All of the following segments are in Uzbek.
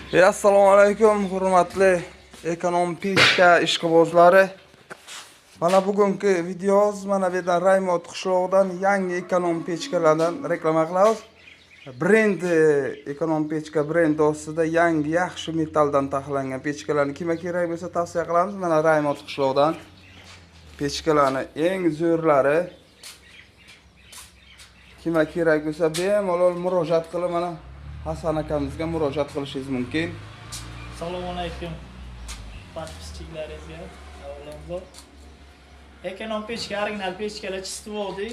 Assalomu alaykum, hurmatli ekonom pechka ishqibozlari. Mana bugungi videomiz mana bu yerdan Raymond qishlog'idan yangi ekonom pechkalardan reklama qilamiz. Brend ekonom pechka brend ostida yangi yaxshi metalldan taxlangan pechkalarni kimga kerak bo'lsa tavsiya qilamiz. Mana Raymond qishlog'idan pechkalarni eng zo'rlari kimga kerak bo'lsa bemalol murojaat qilib mana Hasan akamizga murojaat qilishingiz mumkin. Assalomu alaykum подписчиklarimizga. Avvalambor ekonom pechka, original pechkalar чистовой,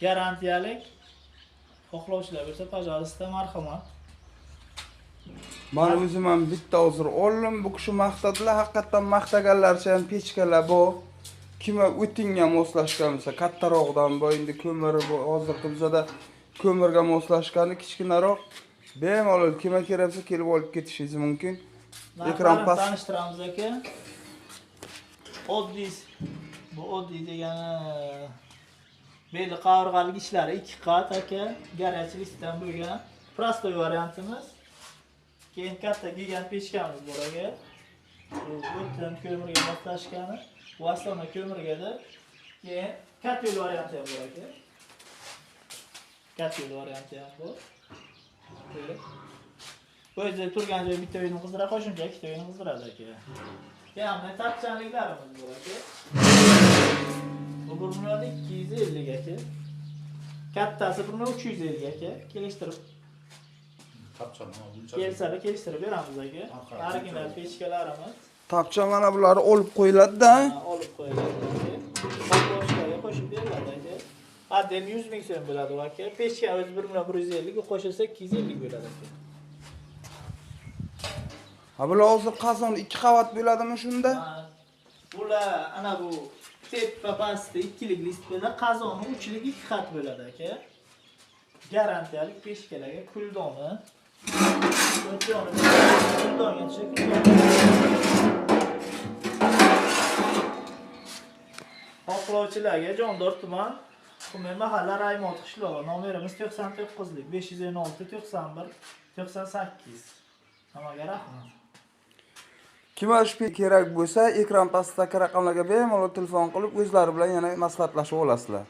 garantiyalik. Xohlovchilar bo'lsa, пожалуйста, marhamat. Mana o'zim ham bitta hozir oldim. Bu kishi maqtadilar, haqiqatan maqtaganlarcha ham pechkalar bu. Kimga o'tinga moslashgan bo'lsa, kattaroqdan bu endi ko'mir bu hozirgi bizada ko'mirga moslashgani kichkinaroq. Bemalol kimga kerak bo'lsa kelib olib ketishingiz mumkin. Ekran pas tanishtiramiz aka. Oddiy bu oddiy degani belli qavurg'alik ishlari 2 qat aka, garajlikdan bo'lgan prostoy variantimiz. Keyin katta gigant pechkamiz bor aka. Bu o'tin ko'mirga moslashgani, bu aslida ko'mirgadir. Keyin katel varianti ham bor aka. Katel varianti ham bor. Bu yerda turgan joy bitta uyni qizdira, qo'shimcha ikkita uyni qizdiradi aka. Yana tapchanliklarimiz bor aka. Bu burunlar 250 aka. Kattasi burun 350 aka. Kelishtirib kelishtirib beramiz aka. Original pechkalarimiz. tapcha mana bularni olib qo'yiladi-da. Olib qo'yiladi aka. Xohlovchilarga qo'shib beriladi aka. Adden 100 ming so'm bo'ladi aka. Pechka o'zi 150 qo'shilsa 250 bo'ladi aka. Ha bular hozir qazon 2 qavat bo'ladimi shunda? Bular ana bu tepa pastda 2lik list bilan qazoni 3lik 2 qat bo'ladi aka. Garantiyalik pechkalarga kuldoni. Kuldonga xohlovchilarga Jondor tuman Qumen mahalla Raymond qishlog'i, nomerimiz 99lik 516 91 98. Hammaga rahmat. Kimga kerak bo'lsa ekran pastidagi raqamlarga bemalol telefon qilib o'zlari bilan yana maslahatlashib olasizlar.